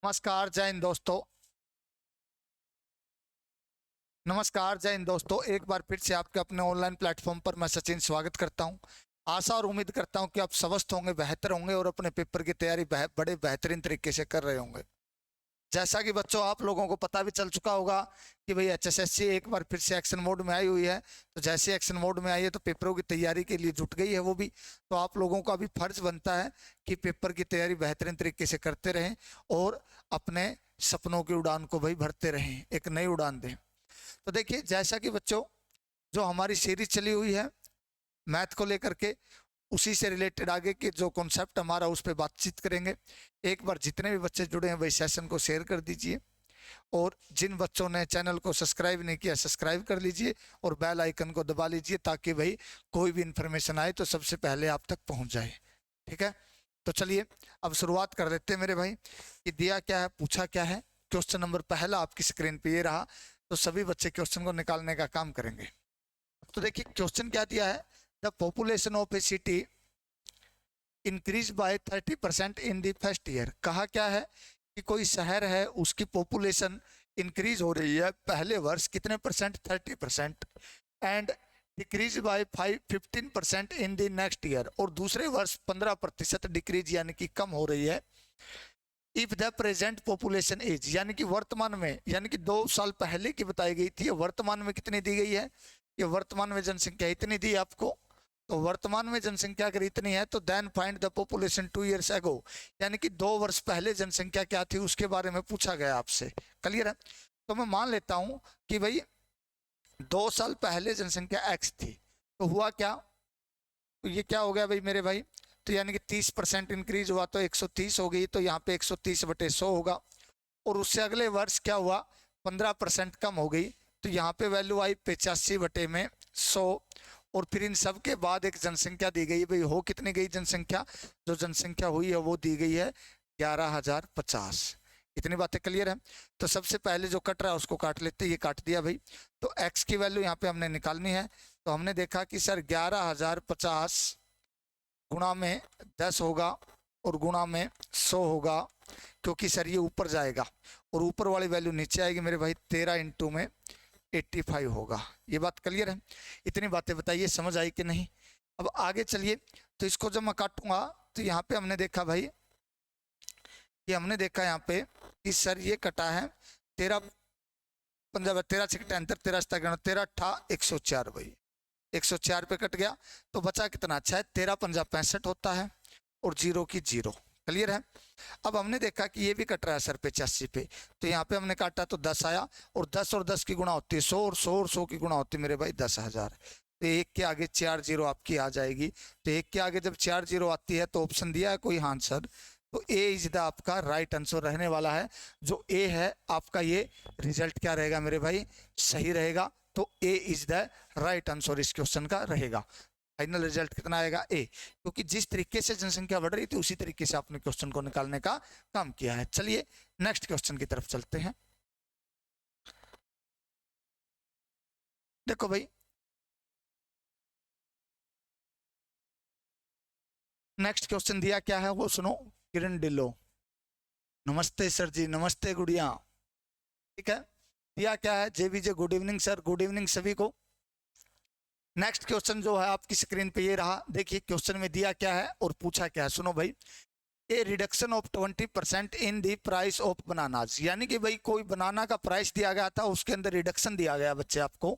नमस्कार जय हिंद दोस्तों। नमस्कार जय हिंद दोस्तों, एक बार फिर से आपके अपने ऑनलाइन प्लेटफॉर्म पर मैं सचिन स्वागत करता हूं। आशा और उम्मीद करता हूं कि आप स्वस्थ होंगे, बेहतर होंगे और अपने पेपर की तैयारी बड़े बेहतरीन तरीके से कर रहे होंगे। जैसा कि बच्चों आप लोगों को पता भी चल चुका होगा कि भाई एचएसएससी एक बार फिर से एक्शन मोड में आई हुई है। तो जैसे एक्शन मोड में आई है तो पेपरों की तैयारी के लिए जुट गई है वो भी। तो आप लोगों का भी फर्ज बनता है कि पेपर की तैयारी बेहतरीन तरीके से करते रहें और अपने सपनों की उड़ान को भाई भरते रहें, एक नई उड़ान दें। तो देखिए, जैसा कि बच्चों जो हमारी सीरीज चली हुई है मैथ को लेकर के, उसी से रिलेटेड आगे के जो कॉन्सेप्ट हमारा उस पर बातचीत करेंगे। एक बार जितने भी बच्चे जुड़े हैं वही सेशन को शेयर कर दीजिए और जिन बच्चों ने चैनल को सब्सक्राइब नहीं किया सब्सक्राइब कर लीजिए और बेल आइकन को दबा लीजिए ताकि भाई कोई भी इंफॉर्मेशन आए तो सबसे पहले आप तक पहुंच जाए। ठीक है, तो चलिए अब शुरुआत कर देते हैं मेरे भाई कि दिया क्या है, पूछा क्या है। क्वेश्चन नंबर पहला आपकी स्क्रीन पे ये रहा, तो सभी बच्चे क्वेश्चन को निकालने का काम करेंगे। तो देखिए क्वेश्चन क्या दिया है, the population of A city increase by 30% in the first year. कहा क्या है कि कोई शहर है उसकी पॉपुलेशन इंक्रीज हो रही है पहले वर्ष कितने percent, 30%, and decrease by 15% in the next year, और दूसरे वर्ष 15% डिक्रीज यानी कि कम हो रही है। If the present population as यानी कि वर्तमान में, यानी कि 2 साल पहले की बताई गई थी, वर्तमान में कितनी दी गई है, ये वर्तमान में जनसंख्या इतनी दी आपको। तो वर्तमान में जनसंख्या अगर इतनी है तो then find the population 2 years ago, यानी कि 2 वर्ष पहले जनसंख्या क्या थी उसके बारे में पूछा गया आपसे। क्लियर है? तो मैं मान लेता हूं कि भाई 2 साल पहले जनसंख्या x थी, तो हुआ क्या, तो ये क्या हो गया भाई मेरे भाई, तो यानी कि 30% इंक्रीज हुआ तो 130 हो गई, तो यहाँ पे 130/100 होगा। और उससे अगले वर्ष क्या हुआ, 15% कम हो गई, तो यहाँ पे वैल्यू आई 85/100। और फिर इन सब के बाद एक जनसंख्या दी गई भाई, हो कितनी गई जनसंख्या, जो जनसंख्या हुई है वो दी गई है 11,050। इतनी बातें क्लियर है? तो सबसे पहले जो कट रहा है उसको काट लेते, ये काट दिया भाई। तो x की वैल्यू यहाँ पे हमने निकालनी है, तो हमने देखा कि सर 11,050 गुणा में 10 होगा और गुणा में 100 होगा, क्योंकि सर ये ऊपर जाएगा और ऊपर वाली वैल्यू नीचे आएगी मेरे भाई, 13 इंटू में 85 होगा। ये बात क्लियर है? इतनी बातें बताइए, समझ आई कि नहीं? अब आगे चलिए, तो इसको जब मैं काटूंगा तो यहाँ पे हमने देखा भाई, ये हमने देखा यहाँ पे कि सर ये कटा है 13 पंजा 13 6 73 13 13 8 104 भाई, 104 पे कट गया तो बचा कितना, अच्छा है 13 पंजा 65 होता है और 0 की 0। क्लियर है? अब हमने देखा कि ये भी कट रहा है सर 85 पे, तो यहाँ पे हमने काटा तो 10 आया, और 10 और 10 की गुणा होती है 100, और 100 और 100 की गुणा होती है मेरे भाई 10,000। तो एक के आगे 4 जीरो आपकी आ जाएगी। तो एक के आगे जब 4 जीरो आती है तो ऑप्शन दिया है कोई हाँ सर, तो ए इज द आपका राइट आंसर रहने वाला है। जो ए है आपका, ये रिजल्ट क्या रहेगा मेरे भाई, सही रहेगा। तो ए इज द राइट आंसर इस क्वेश्चन का रहेगा। फाइनल रिजल्ट कितना आएगा, ए, क्योंकि जिस तरीके से जनसंख्या बढ़ रही थी उसी तरीके से आपने क्वेश्चन को निकालने का काम किया है। चलिए नेक्स्ट क्वेश्चन की तरफ चलते हैं। देखो भाई, नेक्स्ट क्वेश्चन दिया क्या है वो सुनो। किरण डिल्लो, नमस्ते सर जी, नमस्ते गुड़िया। ठीक है, दिया क्या है, जेवीजे good evening sir, good evening सभी को। नेक्स्ट क्वेश्चन जो है आपकी स्क्रीन पे ये रहा, देखिए क्वेश्चन में दिया क्या है और पूछा क्या है, सुनो भाई। A reduction of 20% in the price of bananas, यानी कि भाई कोई बनाना का प्राइस दिया गया था, उसके अंदर रिडक्शन दिया गया बच्चे आपको।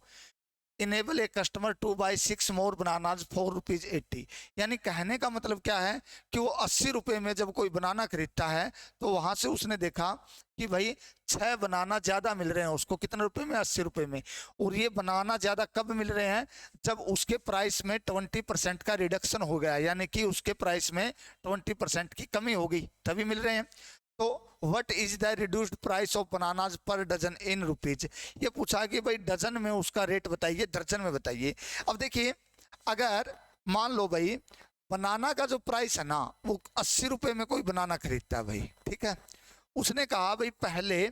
Enable a customer two by 6 more bananas ₹4.80, यानी कहने का मतलब क्या है कि वो 80 रुपये में जब कोई बनाना खरीदता है तो वहां से उसने देखा कि भाई 6 बनाना ज्यादा मिल रहे हैं उसको, कितने रुपए में, 80 रुपये में। और ये बनाना ज्यादा कब मिल रहे हैं, जब उसके प्राइस में 20% का रिडक्शन हो गया, यानी कि उसके प्राइस में 20% की कमी हो गई, तभी मिल रहे हैं। तो what is the reduced price of bananas per dozen in rupees, ये पूछा कि भाई डजन में उसका रेट बताइए, दर्जन में बताइए। अब देखिए, अगर मान लो भाई बनाना का जो प्राइस है ना वो 80 रुपये में कोई बनाना खरीदता है भाई, ठीक है, उसने कहा भाई पहले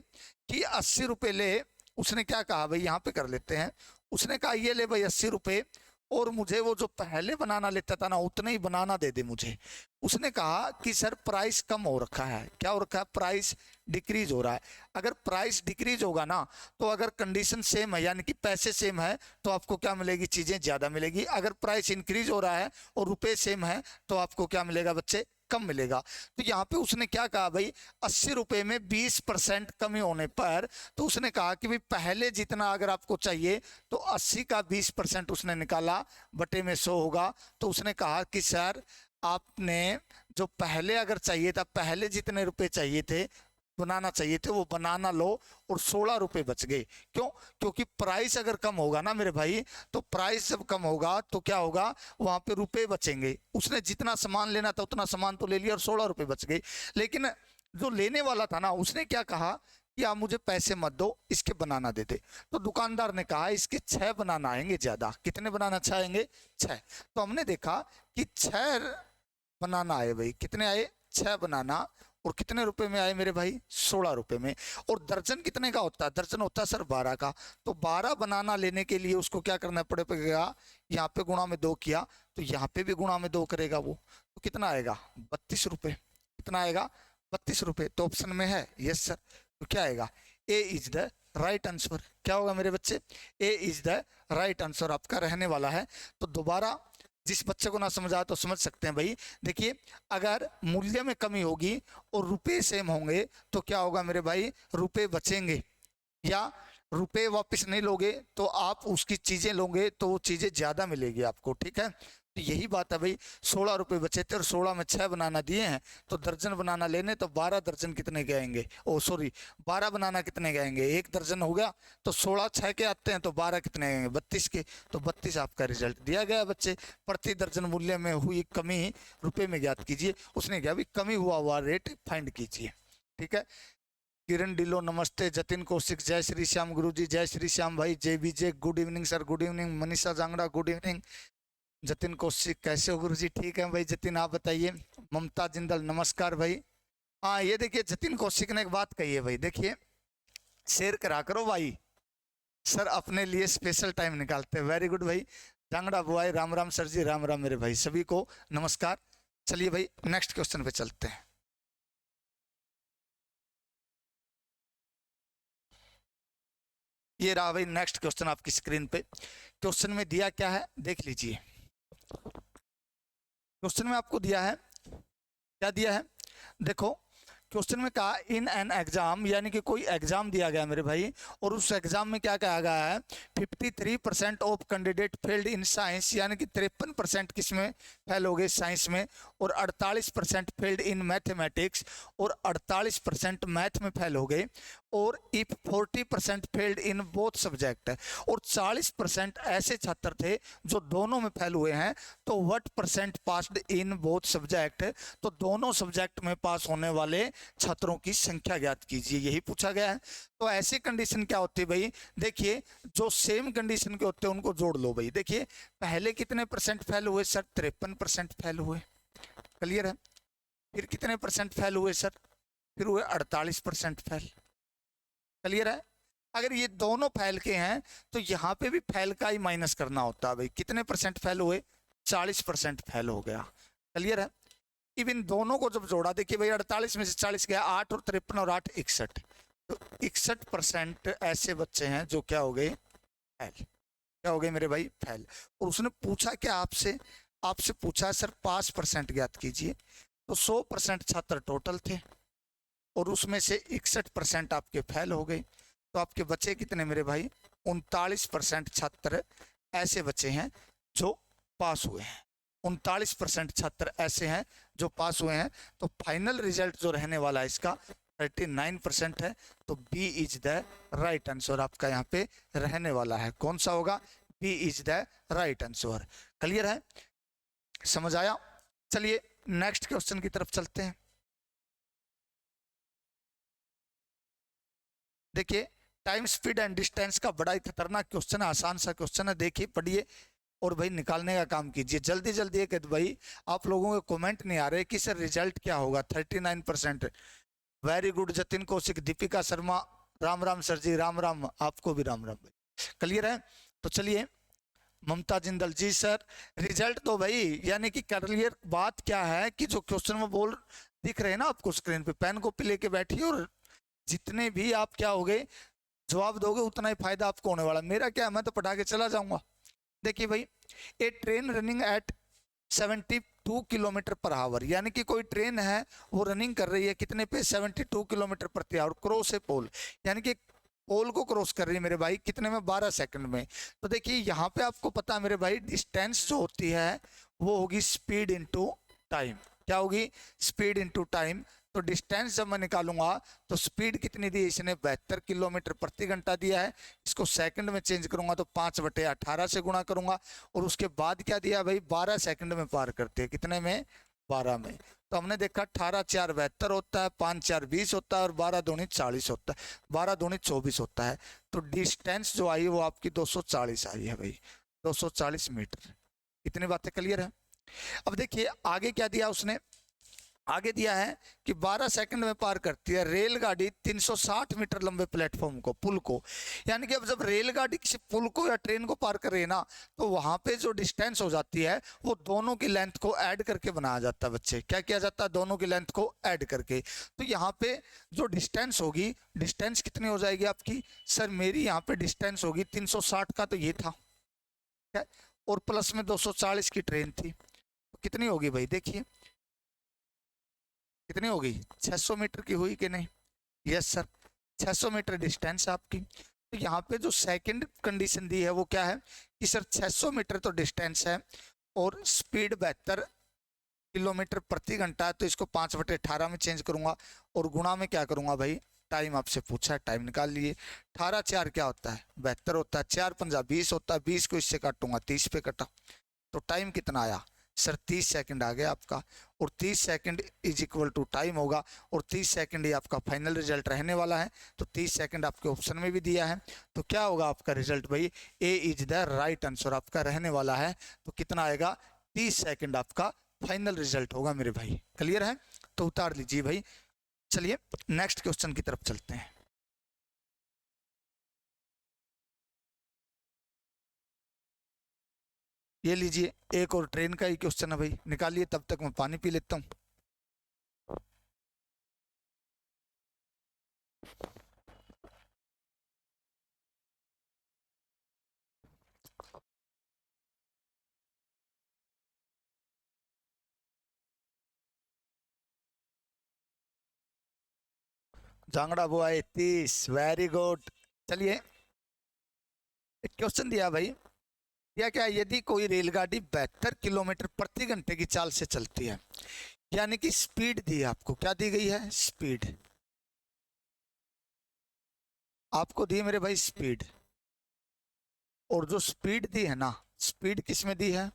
कि 80 रुपये ले, उसने क्या कहा भाई, यहाँ पे कर लेते हैं, उसने कहा ये ले भाई 80 रुपये, और मुझे वो जो पहले बनाना लेता था ना उतने ही बनाना दे दे मुझे। उसने कहा कि सर प्राइस कम हो रखा है। क्या हो रखा है? प्राइस डिक्रीज हो रहा है। अगर प्राइस डिक्रीज होगा ना तो अगर कंडीशन सेम है यानी कि पैसे सेम है तो आपको क्या मिलेगी? चीजें ज्यादा मिलेगी। अगर प्राइस इंक्रीज हो रहा है और रुपए सेम है तो आपको क्या मिलेगा बच्चे? कम मिलेगा। तो यहाँ पे उसने क्या कहा भाई, 80 रुपए में 20% कमी होने पर, तो उसने कहा कि भाई पहले जितना अगर आपको चाहिए तो 80 का 20% उसने निकाला बटे में 100 होगा। तो उसने कहा कि सर आपने जो पहले अगर चाहिए था, पहले जितने रुपए चाहिए थे बनाना चाहिए थे वो बनाना लो और 16 रुपए बच गए। क्यों? क्योंकि प्राइस अगर कम होगा ना मेरे भाई, तो प्राइस जब कम होगा तो क्या होगा? वहां पे रुपए बचेंगे। उसने जितना सामान लेना था उतना सामान तो ले लिया और 16 रुपए बच गए। लेकिन जो लेने वाला था ना उसने क्या कहा कि आप मुझे पैसे मत दो, इसके बनाना दे दे। तो दुकानदार ने कहा इसके 6 बनाना आएंगे ज्यादा। कितने बनाना चाहेंगे? 6। तो हमने देखा कि 6 बनाना आए भाई। कितने आए? 6 बनाना। और कितने रुपए में आए मेरे भाई? 16 रुपए में। और दर्जन कितने का होता है? दर्जन होता है सर 12 का। तो 12 बनाना लेने के लिए उसको क्या करना पड़ेगा? यहाँ पे गुणा में 2 किया तो यहाँ पे भी गुणा में 2 करेगा वो, तो कितना आएगा? 32 रुपए। कितना आएगा? 32 रुपए। तो ऑप्शन में है यस सर। तो क्या आएगा? A is the right answer. क्या होगा मेरे बच्चे? ए इज द राइट आंसर आपका रहने वाला है। तो दोबारा जिस बच्चे को ना समझ आए तो समझ सकते हैं भाई। देखिए अगर मूल्य में कमी होगी और रुपए सेम होंगे तो क्या होगा मेरे भाई? रुपए बचेंगे। या रुपए वापस नहीं लोगे तो आप उसकी चीजें लोगे तो वो चीजें ज्यादा मिलेगी आपको। ठीक है, तो यही बात है भाई। 16 रुपए बचे थे और 16 में 6 बनाना दिए हैं तो दर्जन बनाना लेने तो 12 दर्जन कितने के आएंगे? ओ सॉरी, 12 बनाना कितने के आएंगे? 1 दर्जन हो गया। तो 16 6 के आते हैं तो 12 कितने आएंगे? 32 के। तो 32 आपका रिजल्ट दिया गया बच्चे। प्रति दर्जन मूल्य में हुई कमी रुपए में ज्ञात कीजिए। उसने क्या भी कमी हुआ रेट फाइंड कीजिए। ठीक है। किरण डिलो नमस्ते, जतिन कौशिक जय श्री श्याम गुरुजी, जय श्री श्याम भाई, Jai Vijay good evening sir, good evening. Manisha Jangra good evening. Jatin Kaushik कैसे हो गुरुजी? ठीक है भाई जतिन, आप बताइए। ममता जिंदल नमस्कार भाई। हाँ ये देखिए जतिन कौशिक ने एक बात कही है भाई, देखिए शेयर करा करो भाई। सर अपने लिए स्पेशल टाइम निकालते हैं, वेरी गुड भाई। जांगड़ा बुआई राम राम सर जी, राम राम मेरे भाई, सभी को नमस्कार। चलिए भाई नेक्स्ट क्वेश्चन पे चलते हैं। ये रहा भाई नेक्स्ट क्वेश्चन आपकी स्क्रीन पे। क्वेश्चन में दिया क्या है देख लीजिए। क्वेश्चन में आपको दिया है, क्या दिया है देखो। क्वेश्चन में कहा इन एन एग्जाम, यानी कि कोई एग्जाम दिया गया मेरे भाई और उस एग्जाम में क्या कहा गया है? 53% of candidate failed in science, यानी कि 53% किसमें फेल हो गए? साइंस में। और 48% फेल्ड इन मैथमेटिक्स, और 48% मैथ में फेल हो गए। और if 40% failed in both subject, और 40% ऐसे छात्र थे जो दोनों में फेल हुए हैं। तो what percent passed in both subject, तो दोनों सब्जेक्ट में पास होने वाले छात्रों की संख्या ज्ञात कीजिए, यही पूछा गया है। तो ऐसी कंडीशन क्या होती है भाई? देखिए जो सेम कंडीशन के होते हैं उनको जोड़ लो भाई। देखिए पहले कितने परसेंट फेल हुए सर? 53% फेल हुए। क्लियर है। फिर कितने परसेंट फेल हुए सर? फिर हुए 48% फेल। क्लियर है। अगर ये दोनों फेल के हैं तो यहाँ पे भी फेल का ही माइनस करना होता है भाई। कितने परसेंट फेल हुए? 40% फेल हो गया। क्लियर है। इवन दोनों को जब जोड़ा, देखिए भाई 48 में से 40 गया, 8 और 53 और 8 61, तो 61% ऐसे बच्चे हैं जो क्या हो गए? फेल। क्या हो गए मेरे भाई? फेल। और उसने पूछा क्या आपसे? आपसे पूछा सर पास परसेंट ज्ञात कीजिए। तो 100% छात्र टोटल थे और उसमें से 61% आपके फेल हो गए। तो आपके बचे कितने मेरे भाई? 39% छात्र ऐसे बचे हैं जो पास हुए हैं। 39% छात्र ऐसे हैं जो पास हुए हैं। तो फाइनल रिजल्ट जो रहने वाला है इसका 39% है। तो B is the right answer आपका यहाँ पे रहने वाला है। कौन सा होगा? B is the right answer. Clear है, समझ आया? चलिए नेक्स्ट क्वेश्चन की तरफ चलते हैं। देखिए टाइम स्पीड एंड डिस्टेंस का बड़ा ही खतरनाक क्वेश्चन है, आसान सा क्वेश्चन है। देखिए पढ़िए और भाई निकालने का काम कीजिए जल्दी जल्दी। एक भाई आप लोगों के कमेंट नहीं आ रहे कि सर रिजल्ट क्या होगा? 39%। वेरी गुड जतिन कौशिक, दीपिका शर्मा, राम राम सर जी, राम राम। आपको भी राम राम भाई। क्लियर है। तो चलिए ममता जिंदल जी सर, रिजल्ट तो भाई यानी कि क्लियर बात क्या है कि जो क्वेश्चन में बोल दिख रहे हैं ना आपको स्क्रीन पे, पेन कॉपी लेके बैठिए और जितने भी आप क्या होगे जवाब दोगे उतना ही फायदा आपको होने वाला। मेरा क्या है, मैं तो पढ़ा के चला जाऊंगा। देखिए भाई, a train running at 72 kilometre per hour, यानी कि कोई ट्रेन है वो रनिंग कर रही है कितने पे, 72 किलोमीटर प्रति आवर, क्रॉस है पोल, यानी कि पोल को क्रॉस कर रही है मेरे भाई कितने में, 12 सेकंड में। तो देखिए यहाँ पे आपको पता है मेरे भाई, डिस्टेंस जो होती है वो होगी स्पीड इनटू टाइम। क्या होगी? Speed into time. तो डिस्टेंस जब मैं निकालूंगा तो स्पीड कितनी दी, इसने 72 किलोमीटर प्रति घंटा दिया है, इसको सेकंड में चेंज करूंगा तो 5/18 से गुणा करूंगा, और उसके बाद क्या दिया भाई, 12 सेकंड में पार करते हैं, कितने में, 12 में। तो हमने देखा 18×4 72 होता है, 5×4 20 होता है, और 12×2 40 होता है, 12×2 24 होता है। तो डिस्टेंस जो आई वो आपकी 240 आई है भाई, 240 मीटर। इतनी बातें क्लियर है। अब देखिए आगे क्या दिया उसने, आगे दिया है कि 12 सेकंड में पार करती है रेलगाड़ी 360 मीटर लंबे प्लेटफॉर्म को, पुल को। यानी कि अब जब रेलगाड़ी किसी पुल को या ट्रेन को पार कर रही है ना, तो वहां पे जो डिस्टेंस हो जाती है वो दोनों की लेंथ को ऐड करके बनाया जाता है बच्चे। क्या किया जाता है? दोनों की लेंथ को ऐड करके। तो यहाँ पे जो डिस्टेंस होगी, डिस्टेंस कितनी हो जाएगी आपकी सर, मेरी यहाँ पे डिस्टेंस होगी 360 का तो ये था, और प्लस में 240 की ट्रेन थी, तो कितनी होगी भाई, देखिए कितनी होगी, 600 मीटर की हुई कि नहीं? यस सर, 600 मीटर डिस्टेंस आपकी। तो यहाँ पे जो सेकंड कंडीशन दी है वो क्या है कि सर 600 मीटर तो डिस्टेंस है और स्पीड 72 किलोमीटर प्रति घंटा है, तो इसको 5/18 में चेंज करूंगा और गुणा में क्या करूंगा भाई, टाइम आपसे पूछा है, टाइम निकाल लिए। 18×4 क्या होता है, 72 होता है, 4×5 20 होता है, 20 को इससे काटूंगा 30 पे कटा, तो टाइम कितना आया सर, 30 सेकंड आ गया आपका, और 30 second is equal to time होगा, और 30 सेकंड ही आपका फाइनल रिजल्ट रहने वाला है। तो 30 सेकंड आपके ऑप्शन में भी दिया है, तो क्या होगा आपका रिजल्ट भाई, ए इज द राइट आंसर आपका रहने वाला है। तो कितना आएगा, 30 सेकंड आपका फाइनल रिजल्ट होगा मेरे भाई। क्लियर है? तो उतार लीजिए भाई। चलिए नेक्स्ट क्वेश्चन की तरफ चलते हैं। ये लीजिए एक और ट्रेन का ही क्वेश्चन है भाई, निकालिए, तब तक मैं पानी पी लेता हूँ। जांगड़ा बुआ 30, वेरी गुड। चलिए क्वेश्चन दिया भाई, या क्या, यदि कोई रेलगाड़ी 72 किलोमीटर प्रति घंटे की चाल से चलती है, यानी कि स्पीड दी है आपको, क्या दी गई है, स्पीड आपको दी है मेरे भाई, स्पीड। और जो स्पीड दी है ना, स्पीड किस में दी है,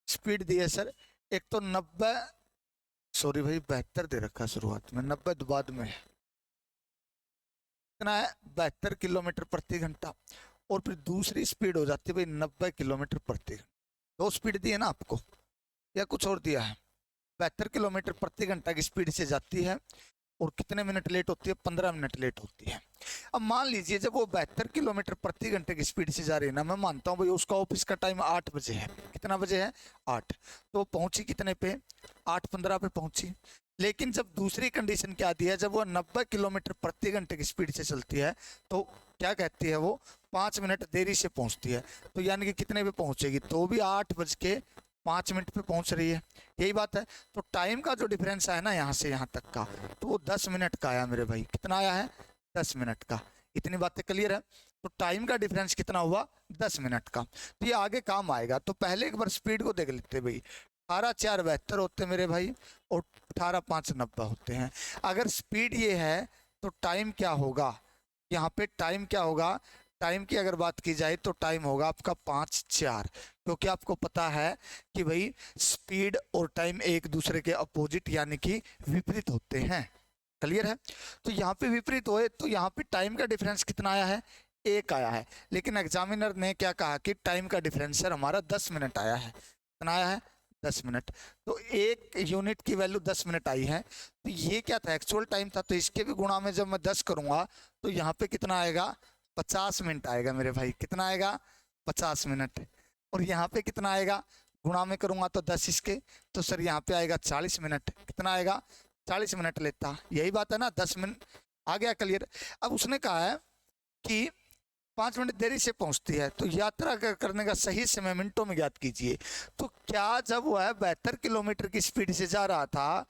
स्पीड दी है सर, एक तो 90, सॉरी भाई 72 दे रखा है शुरुआत में, 90 तो बाद में है, कितना है 72 किलोमीटर प्रति घंटा, और फिर दूसरी स्पीड हो जाती है भाई 90 किलोमीटर प्रति घंटा। दो स्पीड दी है ना आपको, या कुछ और दिया है, 72 किलोमीटर प्रति घंटा की स्पीड से जाती है, और कितने मिनट लेट होती है, 15 मिनट लेट होती है। अब मान लीजिए जब वो 72 किलोमीटर प्रति घंटे की स्पीड से जा रही है ना, मैं मानता हूँ भाई उसका ऑफिस का टाइम 8 बजे है, कितना बजे है, 8, तो पहुंची कितने पे, 8:15 पे पहुंची। लेकिन जब दूसरी कंडीशन क्या दी है, जब वो 90 किलोमीटर प्रति घंटे की स्पीड से चलती है, तो क्या कहती है वो, 5 मिनट देरी से पहुंचती है, तो यानी कि कितने पे पहुंचेगी, तो भी 8:05 पे पहुंच रही है, यही बात है। तो टाइम का जो डिफरेंस है ना यहाँ से यहाँ तक का, तो वो 10 मिनट का आया मेरे भाई, कितना आया है, 10 मिनट का। इतनी बातें क्लियर है? तो टाइम का डिफरेंस कितना हुआ, 10 मिनट का। तो ये आगे काम आएगा। तो पहले एक बार स्पीड को देख लेते भाई, 18×4 72 होते मेरे भाई, और 18×5 90 होते हैं। अगर स्पीड ये है तो टाइम क्या होगा, यहाँ पे टाइम क्या होगा, टाइम की अगर बात की जाए तो टाइम होगा आपका 5×4, क्योंकि आपको पता है कि भाई स्पीड और टाइम एक दूसरे के अपोजिट यानी कि विपरीत होते हैं। क्लियर है? तो यहाँ पे विपरीत हुए तो यहाँ पे टाइम का डिफरेंस कितना आया है, 1 आया है, लेकिन एग्जामिनर ने क्या कहा कि टाइम का डिफरेंस सर हमारा 10 मिनट आया है, कितना आया है, 10 मिनट। तो एक यूनिट की वैल्यू 10 मिनट आई है, तो ये क्या था, एक्चुअल टाइम था, तो इसके भी गुणा में जब मैं 10 करूंगा तो यहाँ पे कितना आएगा, 50 मिनट आएगा मेरे भाई, कितना आएगा, 50 मिनट। और यहाँ पे कितना आएगा, गुणा में करूंगा तो 10 इसके, तो सर यहाँ पे आएगा 40 मिनट। कितना आएगा, 40 मिनट लेता, यही बात है ना, 10 मिनट आ गया क्लियर। अब उसने कहा है कि 5 मिनट देरी से पहुंचती है, तो यात्रा करने का सही समय मिनटों में ज्ञात कीजिए। तो क्या जब वह 72 किलोमीटर की स्पीड से जा रहा था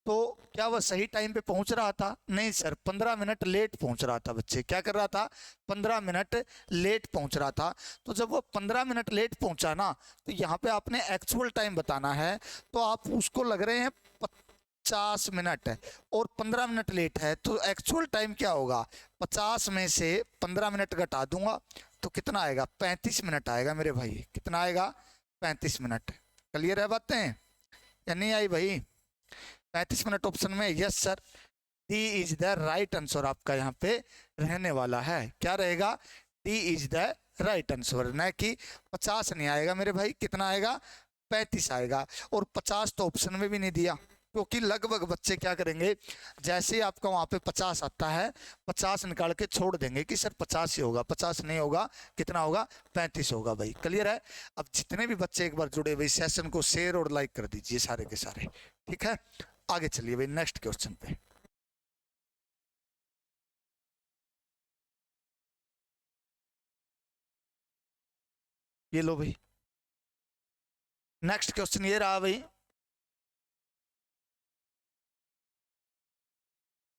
तो क्या वह सही टाइम पे पहुंच रहा था? नहीं सर, 15 मिनट लेट पहुंच रहा था बच्चे। क्या कर रहा था, 15 मिनट लेट पहुंच रहा था। तो जब वो 15 मिनट लेट पहुंचा ना, तो यहाँ पे आपने एक्चुअल टाइम बताना है, तो आप उसको लग रहे हैं 50 मिनट और 15 मिनट लेट है, तो एक्चुअल टाइम क्या होगा, 50 में से 15 मिनट घटा दूंगा तो कितना आएगा, 35 मिनट आएगा मेरे भाई। कितना आएगा, 35 मिनट। क्लियर है बातें या नहीं आई भाई? 35 मिनट ऑप्शन में, yes sir, D is the right answer आपका यहाँ पे रहने वाला है। क्या रहेगा, D is the right answer, न कि 50 नहीं आएगा मेरे भाई। कितना आएगा, 35 आएगा। और 50 तो ऑप्शन में भी नहीं दिया, क्योंकि लगभग बच्चे क्या करेंगे, जैसे ही आपका वहां पे 50 आता है, 50 निकाल के छोड़ देंगे कि सर 50 ही होगा। 50 नहीं होगा, कितना होगा, 35 होगा भाई। क्लियर है? अब जितने भी बच्चे एक बार जुड़े भाई, सेशन को शेयर और लाइक कर दीजिए सारे के सारे, ठीक है। आगे चलिए भाई नेक्स्ट क्वेश्चन पे। ये लो भाई, नेक्स्ट क्वेश्चन ये रहा भाई।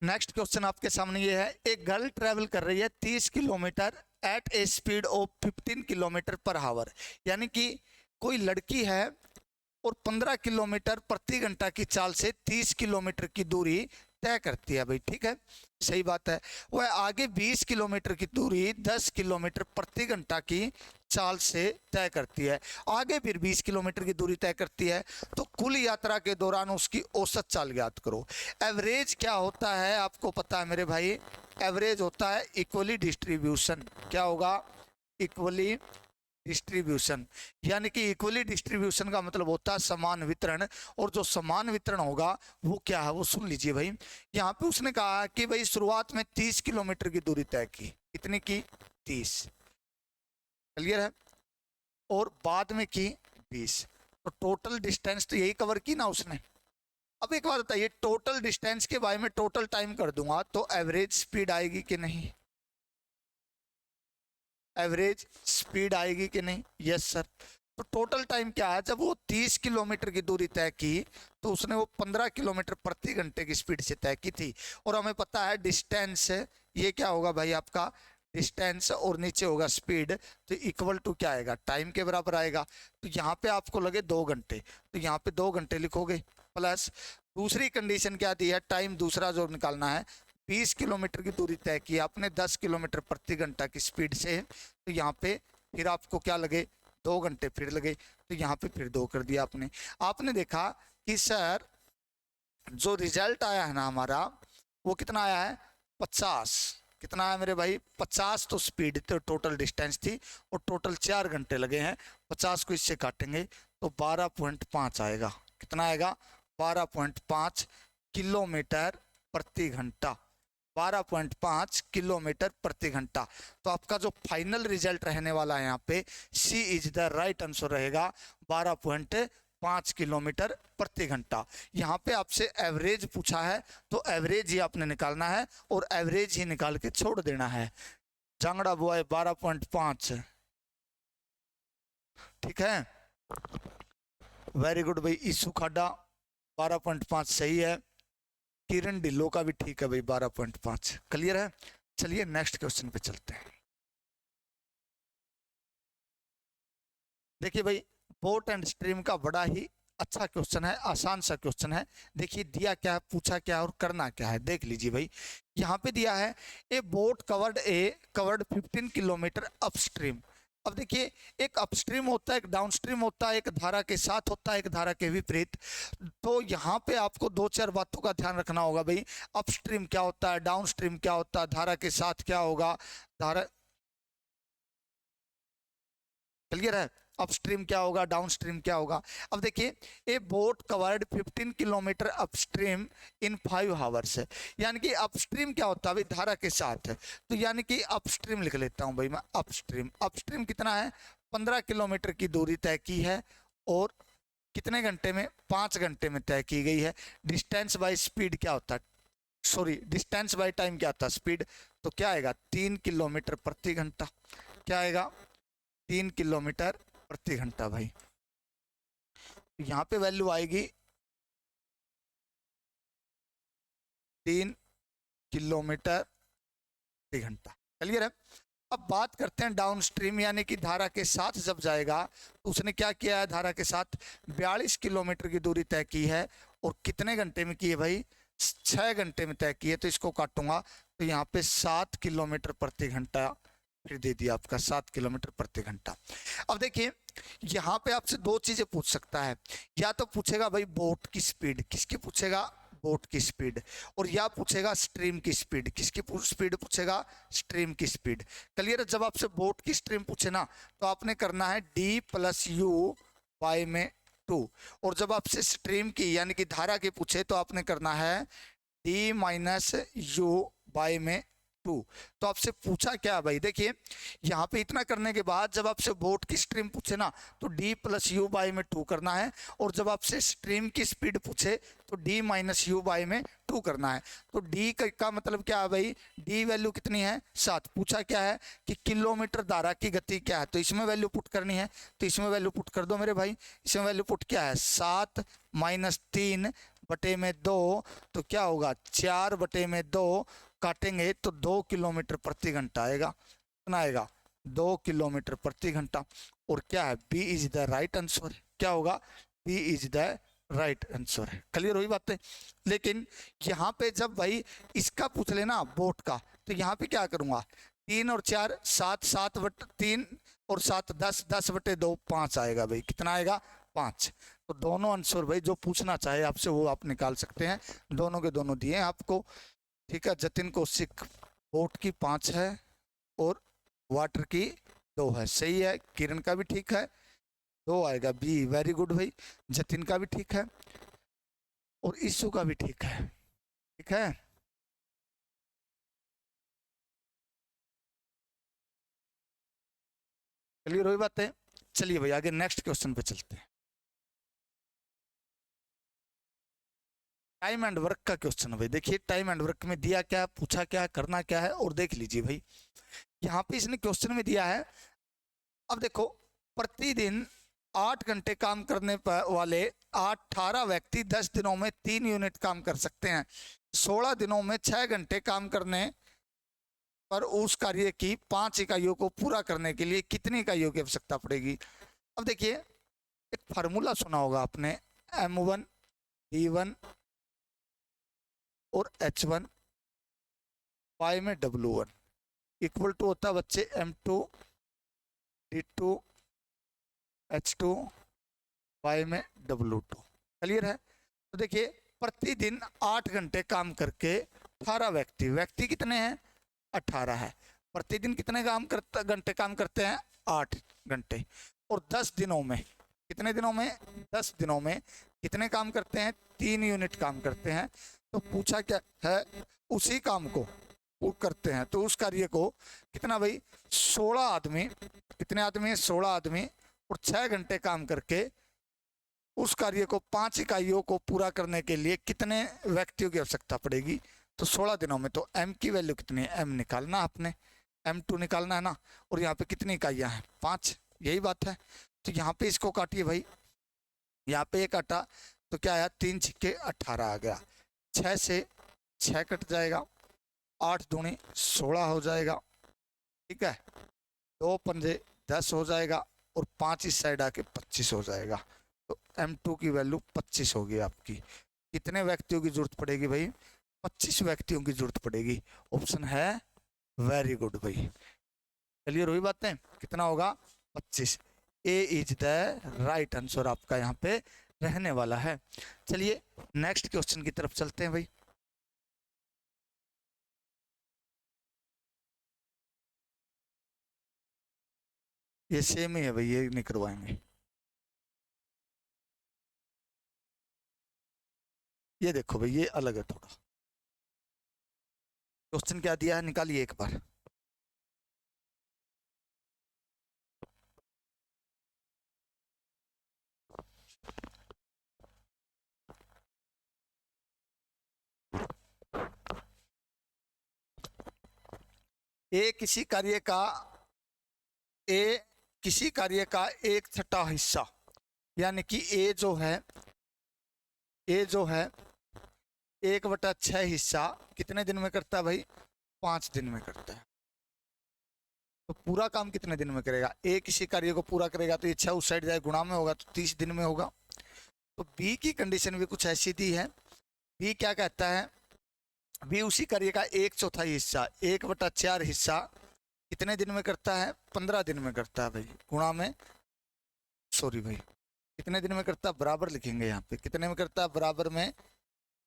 नेक्स्ट क्वेश्चन आपके सामने ये है, एक गर्ल ट्रेवल कर रही है 30 kilometre at a speed of 15 kilometre per hour. यानी कि कोई लड़की है और 15 किलोमीटर प्रति घंटा की चाल से 30 किलोमीटर की दूरी तय करती है भाई, ठीक है, सही बात है। वह आगे 20 किलोमीटर की दूरी 10 किलोमीटर प्रति घंटा की चाल से तय करती है, आगे फिर 20 किलोमीटर की दूरी तय करती है। तो कुल यात्रा के दौरान उसकी औसत चाल ज्ञात करो। एवरेज क्या होता है आपको पता है मेरे भाई, एवरेज होता है इक्वली डिस्ट्रीब्यूशन। क्या होगा, इक्वली डिस्ट्रीब्यूशन। यानी कि इक्वली डिस्ट्रीब्यूशन का मतलब होता है समान वितरण, और जो समान वितरण होगा वो क्या है, वो सुन लीजिए भाई। यहाँ पे उसने कहा कि भाई शुरुआत में 30 किलोमीटर की दूरी तय की, कितनी की, 30। क्लियर है? और बाद में की 20, तो टोटल डिस्टेंस तो यही कवर की ना उसने। अब एक बात बताइए, टोटल डिस्टेंस के बारे में टोटल टाइम कर दूंगा तो एवरेज स्पीड आएगी कि नहीं, एवरेज स्पीड आएगी कि नहीं, यस सर। तो टोटल टाइम क्या है, जब वो 30 किलोमीटर की दूरी तय की तो उसने वो 15 किलोमीटर प्रति घंटे की स्पीड से तय की थी। और हमें पता है डिस्टेंस, ये क्या होगा भाई आपका, डिस्टेंस और नीचे होगा स्पीड, तो इक्वल टू क्या आएगा, टाइम के बराबर आएगा। तो यहाँ पे आपको लगे 2 घंटे, तो यहाँ पे 2 घंटे लिखोगे, प्लस दूसरी कंडीशन क्या दी है, टाइम दूसरा जो निकालना है, 20 किलोमीटर की दूरी तय की आपने 10 किलोमीटर प्रति घंटा की स्पीड से, तो यहाँ पे फिर आपको क्या लगे, 2 घंटे फिर लगे, तो यहाँ पे फिर 2 कर दिया आपने। आपने देखा कि सर जो रिजल्ट आया है ना हमारा, वो कितना आया है, 50। कितना आया मेरे भाई, 50 तो स्पीड तो टोटल डिस्टेंस थी, और टोटल 4 घंटे लगे हैं। 50 को इससे काटेंगे तो 12.5 आएगा। कितना आएगा, 12.5 किलोमीटर प्रति घंटा, 12.5 किलोमीटर प्रति घंटा। तो आपका जो फाइनल रिजल्ट रहने वाला है यहाँ पे, सी इज द राइट आंसर रहेगा, 12.5 किलोमीटर प्रति घंटा। यहाँ पे आपसे एवरेज पूछा है, तो एवरेज ही आपने निकालना है और एवरेज ही निकाल के छोड़ देना है। जांगड़ा बुआई 12.5, ठीक है, वेरी गुड भाई। ईसु खाडा 12.5 सही है, किरण ढिल्लो का भी ठीक है भाई 12.5। क्लियर है? चलिए नेक्स्ट क्वेश्चन पे चलते हैं। देखिए भाई, बोट एंड स्ट्रीम का बड़ा ही अच्छा क्वेश्चन है, आसान सा क्वेश्चन है। देखिए दिया क्या है, पूछा क्या है और करना क्या है, देख लीजिए भाई। यहाँ पे दिया है ए बोट कवर्ड 15 किलोमीटर अपस्ट्रीम। अब देखिए, एक अपस्ट्रीम होता है, एक डाउनस्ट्रीम होता है, एक धारा के साथ होता है, एक धारा के विपरीत। तो यहाँ पे आपको 2-4 बातों का ध्यान रखना होगा भाई। अपस्ट्रीम क्या होता है, डाउनस्ट्रीम क्या होता है, धारा के साथ क्या होगा, धारा, क्लियर है, अपस्ट्रीम क्या होगा, डाउनस्ट्रीम क्या होगा। अब देखिए, ए बोट कवर्ड 15 किलोमीटर अपस्ट्रीम इन 5 आवर्स। यानी कि अपस्ट्रीम क्या होता है भाई, धारा के साथ, तो यानी कि अपस्ट्रीम लिख लेता हूं भाई मैं, अपस्ट्रीम, अपस्ट्रीम कितना है, 15 किलोमीटर की दूरी तय की है और कितने घंटे में, 5 घंटे में तय की गई है। डिस्टेंस बाय स्पीड क्या होता है, सॉरी डिस्टेंस बाय टाइम क्या होता है, स्पीड, तो क्या आएगा 3 किलोमीटर प्रति घंटा। क्या आएगा 3 किलोमीटर प्रति घंटा भाई। यहाँ पे वैल्यू आएगी 3 किलोमीटर प्रति घंटा। क्लियर है। अब बात करते हैं डाउन स्ट्रीम यानी कि धारा के साथ जब जाएगा तो उसने क्या किया है, धारा के साथ 42 किलोमीटर की दूरी तय की है और कितने घंटे में की है भाई, 6 घंटे में तय की है। तो इसको काटूंगा तो यहाँ पे 7 किलोमीटर प्रति घंटा फिर दे दिया आपका, 7 किलोमीटर प्रति घंटा। अब देखिए यहाँ पे आपसे दो चीजें पूछ सकता है, या तो पूछेगा भाई बोट की स्पीड, किसकी पूछेगा, बोट की स्पीड, और या पूछेगा स्ट्रीम की स्पीड, किसकी स्पीड पूछेगा, स्ट्रीम की स्पीड। क्लियर है। जब आपसे बोट की स्ट्रीम पूछे ना तो आपने करना है d + u y में 2, और जब आपसे स्ट्रीम की यानी कि धारा की पूछे तो आपने करना है d - u y में 2। तो आपसे पूछा क्या भाई, देखिए यहाँ पे इतना करने के बाद जब आपसे बोट की स्ट्रीम पूछे ना तो d + u y में 2 करना है, और जब आपसे स्ट्रीम की स्पीड पूछे तो d - u y में 2 करना है। तो d का मतलब क्या है भाई, d वैल्यू कितनी है 7। पूछा क्या है कि किलोमीटर धारा की गति क्या है, तो इसमें वैल्यू पुट करनी है, तो इसमें वैल्यू पुट कर दो मेरे भाई। इसमें वैल्यू पुट क्या है, 7 - 3 बटे में 2, तो क्या होगा 4 बटे में 2, काटेंगे तो 2 किलोमीटर प्रति घंटा आएगा। कितना आएगा, 2 किलोमीटर प्रति घंटा। और क्या है, B is the right answer. क्या होगा, B is the right answer है। क्लियर हुई बातें। लेकिन यहाँ पे जब भाई इसका पूछ लेना बोट का, तो यहाँ पे क्या करूंगा, 3 और 4 7, 7 बटे 3 और 7 10, 10 बटे 2 5 आएगा भाई। कितना आएगा, 5। तो दोनों आंसर भाई जो पूछना चाहे आपसे वो आप निकाल सकते हैं, दोनों के दोनों दिए हैं आपको। ठीक है। जतिन कौशिक, बोट की 5 है और वाटर की 2 है, सही है। किरण का भी ठीक है, 2 आएगा बी, वेरी गुड भाई। जतिन का भी ठीक है और ईशु का भी ठीक है। ठीक है। क्लियर हुई बातें। चलिए भाई आगे नेक्स्ट क्वेश्चन पे चलते हैं। टाइम एंड वर्क का क्वेश्चन है भाई। देखिए टाइम एंड वर्क में दिया क्या, पूछा क्या, करना क्या है, और देख लीजिए भाई। यहाँ पे इसने क्वेश्चन में दिया है, अब देखो प्रतिदिन 8 घंटे काम करने वाले 18 व्यक्ति 10 दिनों में 3 यूनिट काम कर सकते हैं। 16 दिनों में 6 घंटे काम करने पर उस कार्य की 5 इकाइयों को पूरा करने के लिए कितनी इकाइयों की आवश्यकता पड़ेगी। अब देखिए एक फार्मूला सुना होगा आपने, M1 D1 और H1 y में W1 इक्वल टू होता है बच्चे M2 D2 H2 y में W2। क्लियर है। तो देखिए प्रतिदिन 8 घंटे काम करके 18 व्यक्ति, व्यक्ति कितने हैं 18 है, प्रतिदिन कितने घंटे काम करते हैं 8 घंटे, और 10 दिनों में, कितने दिनों में 10 दिनों में कितने काम करते हैं 3 यूनिट काम करते हैं। तो पूछा क्या है, उसी काम को वो करते हैं तो उस कार्य को कितना भाई, 16 आदमी, कितने आदमी 16 आदमी, और 6 घंटे काम करके उस कार्य को 5 इकाइयों को पूरा करने के लिए कितने व्यक्तियों की आवश्यकता पड़ेगी। तो 16 दिनों में, तो m की वैल्यू कितनी है, m निकालना आपने, M2 निकालना है ना, और यहाँ पे कितनी इकाइयाँ हैं 5, यही बात है। तो यहाँ पे इसको काटिए भाई, यहाँ पे ये काटा तो क्या आया, 3 छिक्के 18 आ गया, 6 से 6 कट जाएगा, 8 दूनी 16 हो जाएगा। ठीक है, 2 पंजे 10 हो जाएगा, और 5 इस साइड आके 25 हो जाएगा। तो M2 की वैल्यू 25 होगी आपकी। कितने व्यक्तियों की जरूरत पड़ेगी भाई, 25 व्यक्तियों की जरूरत पड़ेगी। ऑप्शन है वेरी गुड भाई। क्लियर हुई बातें। कितना होगा 25, ए इज द राइट आंसर आपका यहाँ पे रहने वाला है। चलिए नेक्स्ट क्वेश्चन की तरफ चलते हैं भाई। ये सेम ही है भाई, ये नहीं करवाएंगे। ये देखो भाई ये अलग है थोड़ा। क्वेश्चन क्या दिया है निकालिए एक बार। ए किसी कार्य का ए किसी कार्य का 1/6 हिस्सा, यानी कि ए जो है 1/6 हिस्सा कितने दिन में करता है भाई? 5 दिन में करता है। तो पूरा काम कितने दिन में करेगा? ए किसी कार्य को पूरा करेगा तो ये 6 उस साइड जाए, गुणा में होगा तो 30 दिन में होगा। तो बी की कंडीशन भी कुछ ऐसी दी है। बी क्या कहता है? बी उसी कार्य का 1/4 हिस्सा, 1/4 हिस्सा कितने दिन में करता है? 15 दिन में करता है भाई, गुणा में, सॉरी भाई, कितने दिन में करता है बराबर लिखेंगे यहाँ पे, कितने में करता है बराबर में,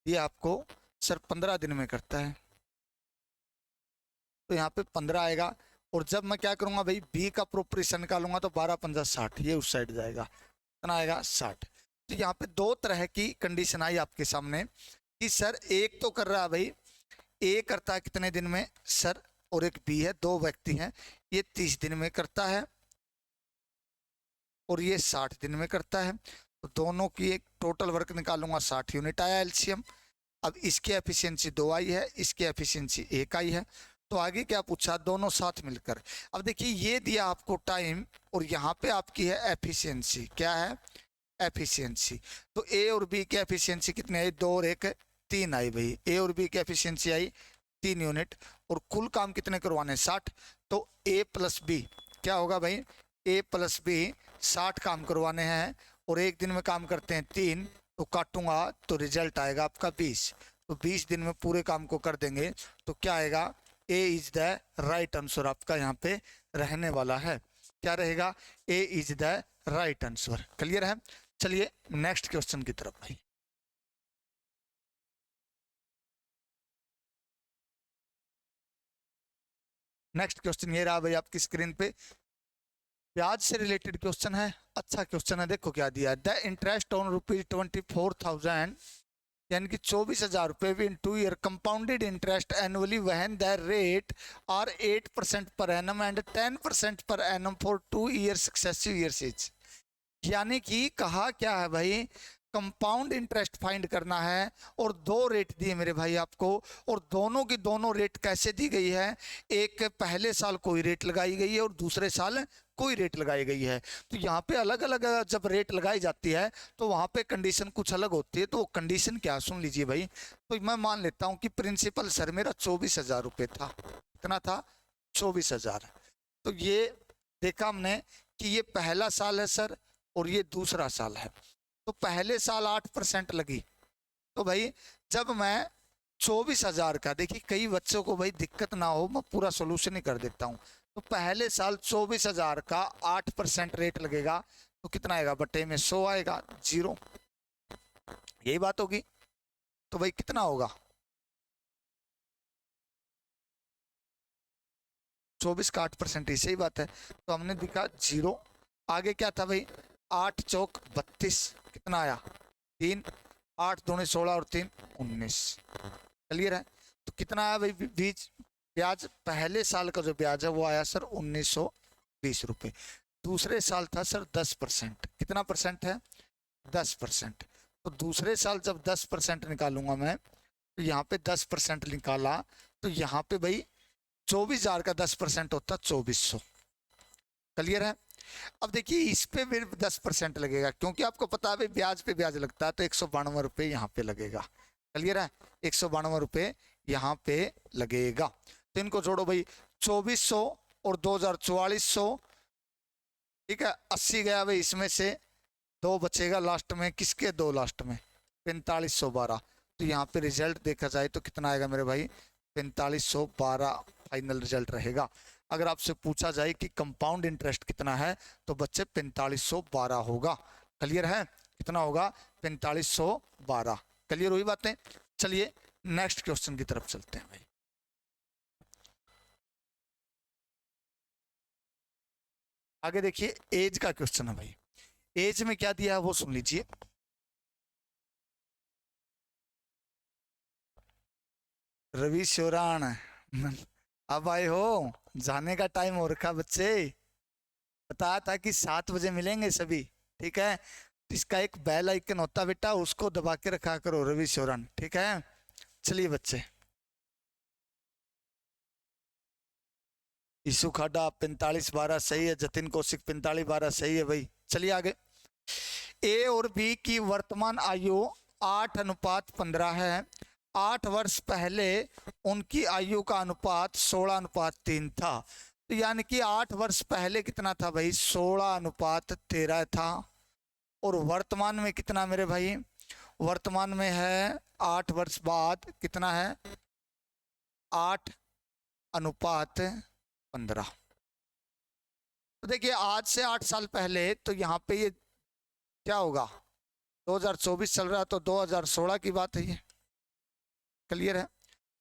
ये आपको सर 15 दिन में करता है, तो यहाँ पे 15 आएगा। और जब मैं क्या करूंगा भाई, बी का प्रोपोर्शन निकालूंगा तो 12 पंजा 60, ये उस साइड जाएगा, कितना आएगा? 60। तो यहाँ पे दो तरह की कंडीशन आई आपके सामने कि सर एक तो कर रहा है भाई, ए करता है कितने दिन में सर, और एक बी है, दो व्यक्ति हैं, ये 30 दिन में करता है और ये 60 दिन में करता है। तो दोनों की एक टोटल वर्क निकालूंगा, 60 यूनिट आया एलसीएम। अब इसकी एफिशिएंसी 2 आई है, इसकी एफिशिएंसी 1 आई है। तो आगे क्या पूछा? दोनों साथ मिलकर। अब देखिए ये दिया आपको टाइम और यहाँ पे आपकी है एफिशिएंसी, क्या है? एफिशिएंसी। तो ए और बी की एफिशिएंसी कितनी आई? 2 और 1 3 आई भाई, ए और बी की एफिशिएंसी आई 3 यूनिट। और कुल काम कितने करवाने? 60। तो ए प्लस बी क्या होगा भाई? ए प्लस बी 60 काम करवाने हैं और एक दिन में काम करते हैं 3, तो काटूंगा तो रिजल्ट आएगा आपका 20। तो 20 दिन में पूरे काम को कर देंगे तो क्या आएगा? A is the right answer आपका यहाँ पे रहने वाला है। क्या रहेगा? A is the right answer. Clear है? चलिए नेक्स्ट क्वेश्चन की तरफ भाई। नेक्स्ट क्वेश्चन ये रहा भाई आपकी स्क्रीन पे, ब्याज से रिलेटेड क्वेश्चन है। अच्छा क्वेश्चन है, देखो क्या दिया है। द इंटरेस्ट ऑन ₹24,000 यानी कि 24,000 रुपए in 2 year compounded interest annually when the rate are 8% per annum and 10% per annum for 2 year successive years is. यानी कि कहा क्या है भाई, कंपाउंड इंटरेस्ट फाइंड करना है और दो रेट दिए मेरे भाई आपको, और दोनों की दोनों रेट कैसे दी गई है? एक पहले साल कोई रेट लगाई गई है और दूसरे साल कोई रेट लगाई गई है। तो यहाँ पे अलग अलग जब रेट लगाई जाती है तो वहाँ पे कंडीशन कुछ अलग होती है। तो कंडीशन क्या, सुन लीजिए भाई। तो मैं मान लेता हूँ कि प्रिंसिपल सर मेरा 24,000 रुपये था। कितना था? 24,000। तो ये देखा हमने कि ये पहला साल है सर और ये दूसरा साल है। तो पहले साल 8% लगी। तो भाई जब मैं 24,000 का, देखिए कई बच्चों को भाई दिक्कत ना हो, मैं पूरा सोल्यूशन ही कर देता हूँ। तो पहले साल 24,000 का 8% रेट लगेगा तो कितना आएगा? बटे में 100 आएगा, 0। यही बात होगी। तो भाई कितना होगा? 24 का 8% ही, सही बात है। तो हमने दिखा 0। आगे क्या था भाई? 8 चौक 32, कितना आया? 3, 8 दूनी 16 और 3 19। क्लियर है? तो कितना आया भाई बीज ब्याज? पहले साल का जो ब्याज है वो आया सर 1920 रुपये। दूसरे साल था सर 10%। कितना परसेंट है? 10%। तो दूसरे साल जब 10% निकालूंगा मैं, तो यहाँ पे 10% निकाला तो यहाँ पे भाई 24,000 का 10% होता 2400। क्लियर है? अब देखिए इस पे भी 10% लगेगा, क्योंकि आपको पता है भाई ब्याज पे ब्याज लगता है, तो 192 रुपये यहाँ पे लगेगा। क्लियर है? 192 रुपये यहाँ पे लगेगा। तो इनको जोड़ो भाई, 2400 और 2000 4400। ठीक है, 80 गया भाई, इसमें से 2 बचेगा लास्ट में। किसके 2 लास्ट में? 4512। तो यहाँ पे रिजल्ट देखा जाए तो कितना आएगा मेरे भाई? 4512 फाइनल रिजल्ट रहेगा। अगर आपसे पूछा जाए कि कंपाउंड इंटरेस्ट कितना है तो बच्चे 4512 होगा। क्लियर है? कितना होगा? 4512। क्लियर हुई बातें? चलिए नेक्स्ट क्वेश्चन की तरफ चलते हैं भाई। आगे देखिए एज का क्वेश्चन है भाई। एज में क्या दिया है वो सुन लीजिए। रवि शोरान अब आए हो? जाने का टाइम हो रखा बच्चे। बताया था कि 7 बजे मिलेंगे सभी। ठीक है? इसका एक बेल आइकन होता बेटा, उसको दबा के रखा करो रवि शोरन। ठीक है? चलिए बच्चे। ईसु खाडा 45-12 सही है, जतिन कौशिक 45-12 सही है भाई। चलिए आगे। ए और बी की वर्तमान आयु 8:15 है। 8 वर्ष पहले उनकी आयु का अनुपात 16:3 था। तो यानी कि 8 वर्ष पहले कितना था भाई, 16:13 था। और वर्तमान में कितना मेरे भाई, वर्तमान में है 8 वर्ष बाद कितना है, 8:15। तो देखिए आज से 8 साल पहले तो यहाँ पे ये क्या होगा, 2024 चल रहा है तो 2016 की बात है ये, क्लियर है।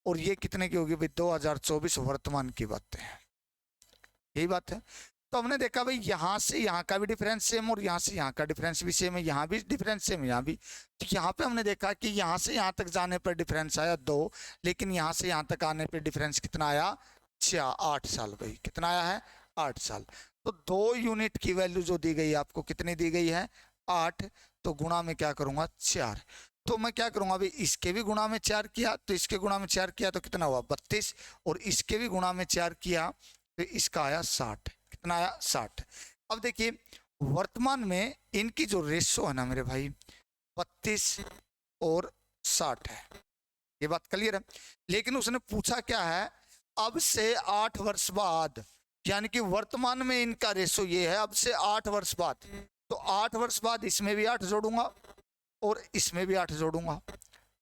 और ये कितने की होगी भाई, 2024 वर्तमान की बात है, यही बात है। तो हमने देखा भाई यहाँ से यहाँ का भी डिफरेंस सेम और यहाँ से यहाँ का डिफरेंस भी सेम है, यहाँ भी डिफरेंस सेम है, यहाँ भी। तो यहाँ पे हमने देखा कि यहाँ से यहाँ तक जाने पर डिफरेंस आया 2, लेकिन यहाँ से यहाँ तक आने पर डिफरेंस कितना आया, 8 साल भाई। कितना आया है, 8 साल। तो 2 यूनिट की वैल्यू जो दी गई है आपको, कितनी दी गई है, 8। तो गुणा में क्या करूंगा, 4। तो मैं क्या करूंगा भाई, इसके भी गुणा में 4 किया तो इसके गुणा में 4 किया तो कितना हुआ, 32। और इसके भी गुणा में 4 किया तो इसका आया 60। कितना आया, 60। अब देखिए वर्तमान में इनकी जो रेशो है ना मेरे भाई, 32 और 60 है, ये बात क्लियर है। लेकिन उसने पूछा क्या है, अब से 8 वर्ष बाद, यानी कि वर्तमान में इनका रेशो ये है, अब से 8 वर्ष बाद। तो 8 वर्ष बाद इसमें भी 8 जोड़ूंगा और इसमें भी 8 जोड़ूंगा,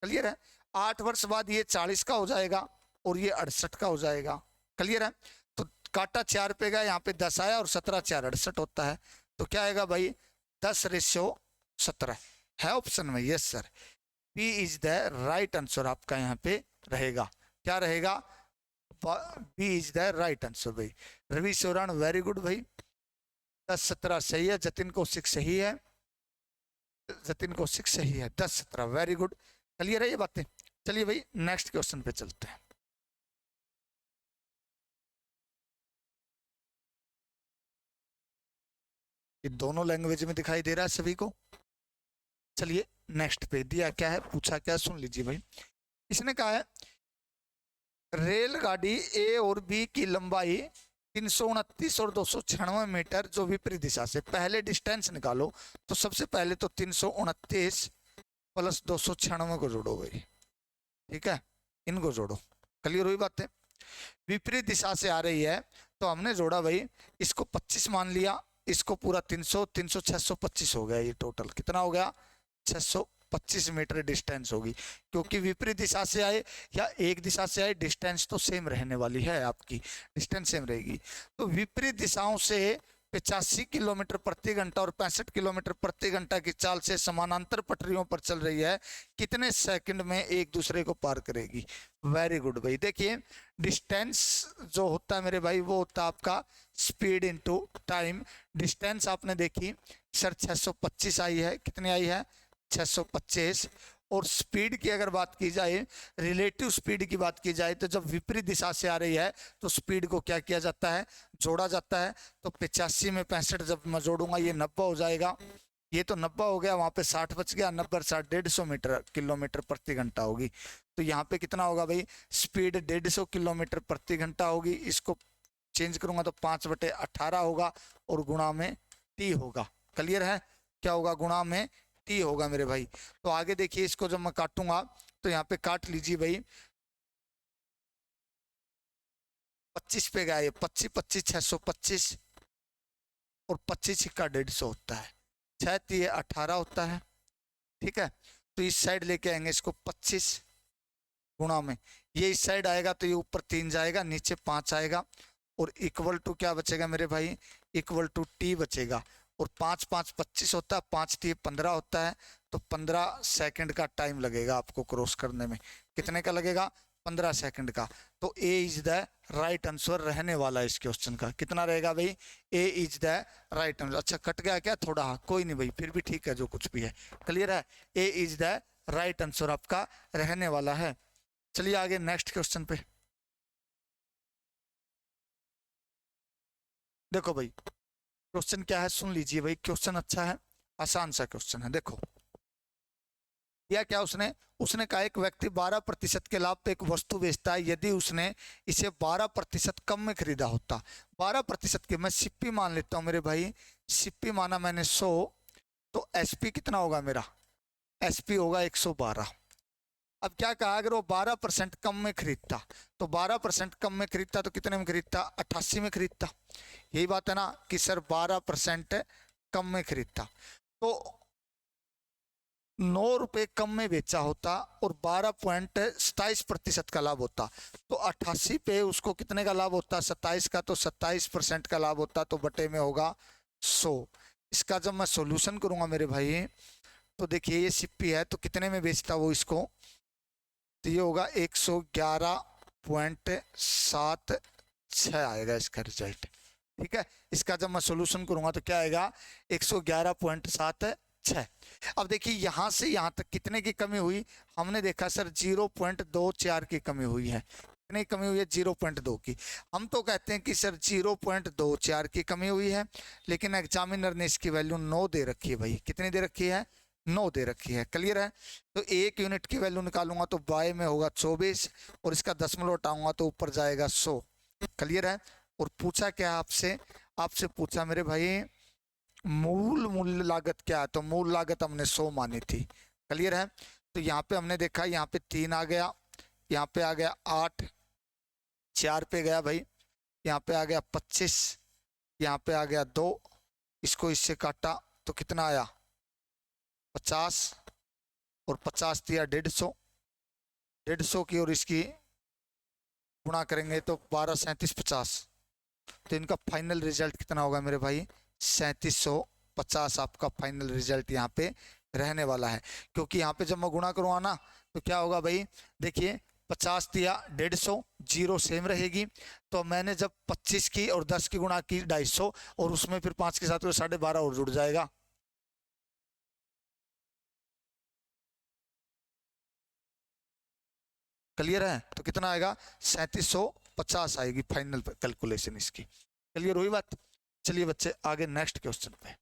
क्लियर है। 8 वर्ष बाद ये 40 का हो जाएगा और ये 68 का हो जाएगा, क्लियर है। तो काटा 4 पे गया, यहाँ पे 10 आया और 17 4 68 होता है। तो क्या आएगा भाई, 10:17 है ऑप्शन में, yes sir. B is the right answer आपका यहाँ पे रहेगा, क्या रहेगा, B is the right answer भाई। रवि सोरान वेरी गुड भाई, 10-17 सही है। जतिन कौशिक सही है, जतिन कौशिक सही है, 10-17 वेरी गुड, क्लियर है ये बातें। चलिए भाई नेक्स्ट क्वेश्चन पे चलते हैं। ये दोनों लैंग्वेज में दिखाई दे रहा है सभी को। चलिए नेक्स्ट पे दिया क्या है, पूछा क्या, सुन लीजिए भाई। इसने कहा है रेलगाड़ी ए और बी की लंबाई 329 और 296 मीटर जो विपरीत दिशा से, पहले डिस्टेंस निकालो। तो सबसे पहले तो 329 प्लस 296 को जोड़ो भाई, ठीक है, इनको जोड़ो, क्लियर हुई बात है। विपरीत दिशा से आ रही है तो हमने जोड़ा भाई, इसको 25 मान लिया, इसको पूरा 300 300 625 हो गया, ये टोटल कितना हो गया, 625 मीटर डिस्टेंस होगी। क्योंकि विपरीत दिशा से आए या एक दिशा से आए, डिस्टेंस तो सेम रहने वाली है, आपकी डिस्टेंस सेम रहेगी। तो विपरीत दिशाओं से 85 किलोमीटर प्रति घंटा और 65 किलोमीटर प्रति घंटा की चाल से समानांतर पटरियों पर चल रही है, कितने सेकंड में एक दूसरे को पार करेगी। वेरी गुड भाई। देखिए डिस्टेंस जो होता है मेरे भाई, वो होता है आपका स्पीड इनटू टाइम। डिस्टेंस आपने देखी सर 625 आई है, कितनी आई है, 625। और स्पीड की अगर बात की जाए, रिलेटिव स्पीड की बात की जाए, तो जब विपरीत दिशा से आ रही है तो स्पीड को क्या किया जाता है, जोड़ा जाता है। तो 85 में 65 जब मैं जोड़ूंगा ये 90 हो जाएगा, ये तो 90 हो गया, वहां पे 60 बच गया, 90 60 150 मीटर किलोमीटर प्रति घंटा होगी। तो यहाँ पे कितना होगा भाई, स्पीड 150 किलोमीटर प्रति घंटा होगी। इसको चेंज करूंगा तो 5/18 होगा और गुणा में टी होगा, क्लियर है, क्या होगा, गुणा में टी होगा मेरे भाई। तो आगे देखिए, इसको जब मैं काटूंगा तो यहाँ पे काट लीजिए भाई, 25 पे गया ये, 25 25 625 और 25 सिक्का 150 होता है, 6 ये 18 होता है, ठीक है। तो इस साइड लेके आएंगे इसको 25 गुणा में, ये इस साइड आएगा तो ये ऊपर 3 जाएगा, नीचे 5 आएगा और इक्वल टू क्या बचेगा मेरे भाई, इक्वल टू टी बचेगा। और 5 5 25 होता है, 5 टी 15 होता है। तो 15 सेकंड का टाइम लगेगा आपको क्रॉस करने में, कितने का लगेगा, 15 सेकंड का। तो ए इज द राइट आंसर रहने वाला है इस क्वेश्चन का, कितना रहेगा भाई, ए इज द राइट आंसर। अच्छा कट गया क्या थोड़ा, कोई नहीं भाई, फिर भी ठीक है जो कुछ भी है, क्लियर है, ए इज द राइट आंसर आपका रहने वाला है। चलिए आगे नेक्स्ट क्वेश्चन पे देखो भाई, क्वेश्चन क्या है सुन लीजिए भाई। क्वेश्चन अच्छा है, आसान सा क्वेश्चन है। देखो किया क्या उसने उसने कहा एक व्यक्ति 12% के लाभ पे एक वस्तु बेचता है यदि उसने इसे 12% कम में खरीदा होता। 12% के, मैं सिप्पी मान लेता हूँ मेरे भाई, सिप्पी माना मैंने 100, तो एसपी कितना होगा मेरा, एसपी होगा 112। अब क्या कहा, अगर वो 12% कम में खरीदता, तो 12% कम में खरीदता तो कितने में खरीदता, 88 में खरीदता। यही बात है ना कि सर 12% कम में खरीदता तो 9 रुपए कम में बेचा होता और 12.27% का लाभ होता, तो 88 पे उसको कितने का लाभ होता, 27 का, तो 27% का लाभ होता, तो बटे में होगा 100। इसका जब मैं सॉल्यूशन करूंगा मेरे भाई, तो देखिए ये सिप्पी है तो कितने में बेचता वो इसको, तो ये होगा 111.76 आएगा इसका रिजल्ट। ठीक है, इसका जब मैं सॉल्यूशन करूंगा तो क्या आएगा, 111.76। अब देखिए यहां से यहां तक कितने की कमी हुई, हमने देखा सर 0.24 की कमी हुई है। कितनी कमी हुई है, 0.2 की। हम तो कहते हैं कि सर 0.24 की कमी हुई है, लेकिन एग्जामिनर ने इसकी वैल्यू 9 दे रखी है भाई। कितनी दे रखी है, 9 दे रखी है। क्लियर है, तो 1 यूनिट की वैल्यू निकालूंगा तो बाय में होगा 24 और इसका दशमलव हटाऊंगा तो ऊपर जाएगा 100। क्लियर है, और पूछा क्या आपसे, आपसे पूछा मेरे भाई मूल मूल्य लागत क्या है, तो मूल लागत हमने 100 मानी थी। क्लियर है, तो यहाँ पे हमने देखा यहाँ पे 3 आ गया, यहाँ पे आ गया 8, 4 पे गया भाई, यहाँ पे आ गया 25, यहाँ पे आ गया 2, इसको इससे काटा तो कितना आया 50, और 50 दिया 150, 150 की और इसकी गुणा करेंगे तो 12 37 50, तो इनका फाइनल रिजल्ट कितना होगा मेरे भाई, 3750 आपका फाइनल रिजल्ट यहाँ पे रहने वाला है। क्योंकि यहाँ पे जब मैं गुणा करूँगा ना तो क्या होगा भाई, देखिए 50 दिया 150, जीरो सेम रहेगी, तो मैंने जब 25 की और 10 की गुणा की 250 और उसमें फिर 5 के साथ 12.5 और जुड़ जाएगा। क्लियर है, तो कितना आएगा 3750 आएगी फाइनल कैलकुलेशन इसकी। क्लियर हुई बात, चलिए बच्चे आगे नेक्स्ट क्वेश्चन पे।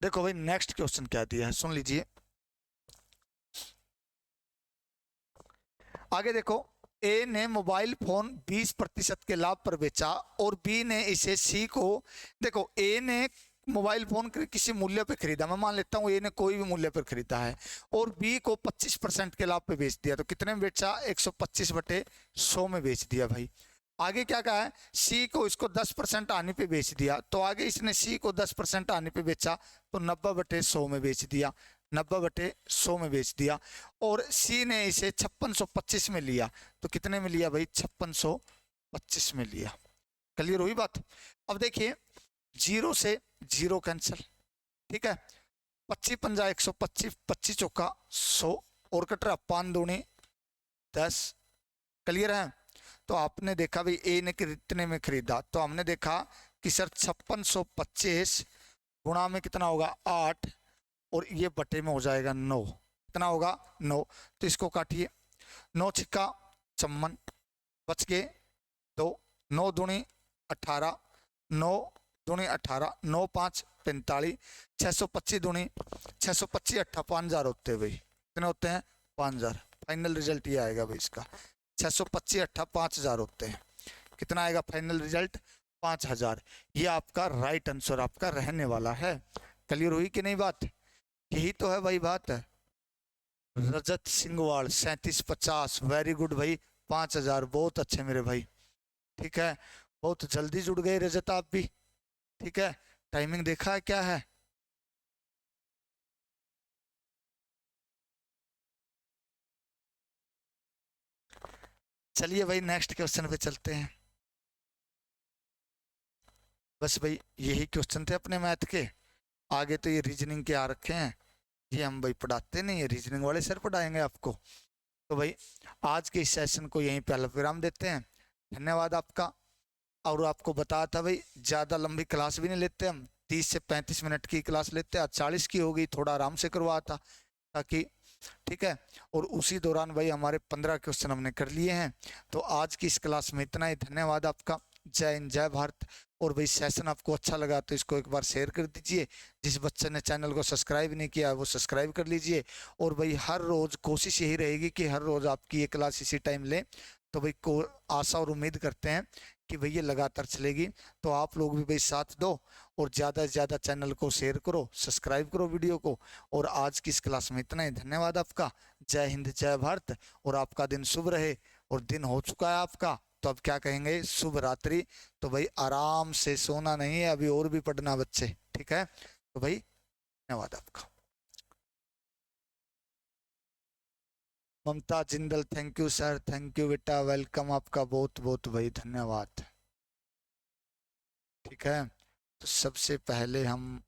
देखो भाई नेक्स्ट क्वेश्चन क्या दिया है, सुन लीजिए। आगे देखो, ए ने मोबाइल फोन 20% के लाभ पर बेचा और बी ने इसे सी को, देखो ए ने मोबाइल फोन किसी मूल्य पे खरीदा, मैं मान लेता हूँ ए ने कोई भी मूल्य पर खरीदा है, और बी को 25% के लाभ पे बेच दिया, तो कितने में बेचा, 125/100 में बेच दिया भाई। आगे क्या कहा है, सी को इसको 10% आने पे बेच दिया, तो आगे इसने सी को 10% आने पे बेचा तो 90/100 में बेच दिया, 90/100 में बेच दिया। और सी ने इसे 5625 में लिया, तो कितने में लिया भाई, 5625 में लिया। क्लियर हुई बात। अब देखिए 0 से 0 कैंसिल, ठीक है, 25 पंजा 125, 25 चौका 100 और कट रहा 5 दूनी 10। क्लियर है, तो आपने देखा भाई ए ने कितने में खरीदा, तो हमने देखा कि सर 5625 गुणा में कितना होगा 8 और ये बटे में हो जाएगा 9, कितना होगा 9, तो इसको काटिए, 9 छिक्का 54, बच गए 2, 9 दूनी 18, 9 दूनी 18, 9 5 45, 625 दूनी 625 8 5000 होते हैं भाई, कितने होते हैं 5000। फाइनल रिजल्ट ये आएगा भाई इसका, 625 8 5000 होते हैं, कितना आएगा फाइनल रिजल्ट 5000। ये आपका राइट आंसर आपका रहने वाला है। क्लियर हुई कि नहीं बात, यही तो है भाई बात है। रजत सिंहवाल 3750, वेरी गुड भाई, 5000, बहुत अच्छे मेरे भाई। ठीक है, बहुत जल्दी जुड़ गए रजत आप भी। ठीक है, टाइमिंग देखा है क्या है, चलिए भाई नेक्स्ट क्वेश्चन पे चलते हैं। बस भाई यही क्वेश्चन थे अपने मैथ के, आगे तो ये रीजनिंग के आ रखे हैं, ये हम भाई पढ़ाते नहीं है, रीजनिंग वाले सर पढ़ाएंगे आपको। तो भाई आज के इस सेशन को यहीं पे विराम देते हैं, धन्यवाद आपका। और आपको बताया था भाई ज़्यादा लंबी क्लास भी नहीं लेते हम, 30 से 35 मिनट की क्लास लेते हैं, आज 40 की हो गई, थोड़ा आराम से करवाया था ताकि, ठीक है। और उसी दौरान भाई हमारे 15 क्वेश्चन हमने कर लिए हैं। तो आज की इस क्लास में इतना ही, धन्यवाद आपका। जय हिंद जय भारत। और भाई सेशन आपको अच्छा लगा तो इसको एक बार शेयर कर दीजिए। जिस बच्चे ने चैनल को सब्सक्राइब नहीं किया वो सब्सक्राइब कर लीजिए। और भाई हर रोज़ कोशिश यही रहेगी कि हर रोज़ आपकी ये क्लास इसी टाइम लें। तो भाई को आशा और उम्मीद करते हैं कि भाई ये लगातार चलेगी। तो आप लोग भी भाई साथ दो और ज़्यादा से ज़्यादा चैनल को शेयर करो, सब्सक्राइब करो वीडियो को। और आज की इस क्लास में इतना ही, धन्यवाद आपका। जय हिंद जय भारत। और आपका दिन शुभ रहे। और दिन हो चुका है आपका, तो अब क्या कहेंगे, शुभ रात्रि। तो भाई आराम से सोना नहीं है, अभी और भी पढ़ना बच्चे, ठीक है। तो भाई धन्यवाद आपका। Mamta Jindal, thank you sir, thank you बेटा, वेलकम आपका बहुत बहुत भाई, धन्यवाद। ठीक है, तो सबसे पहले हम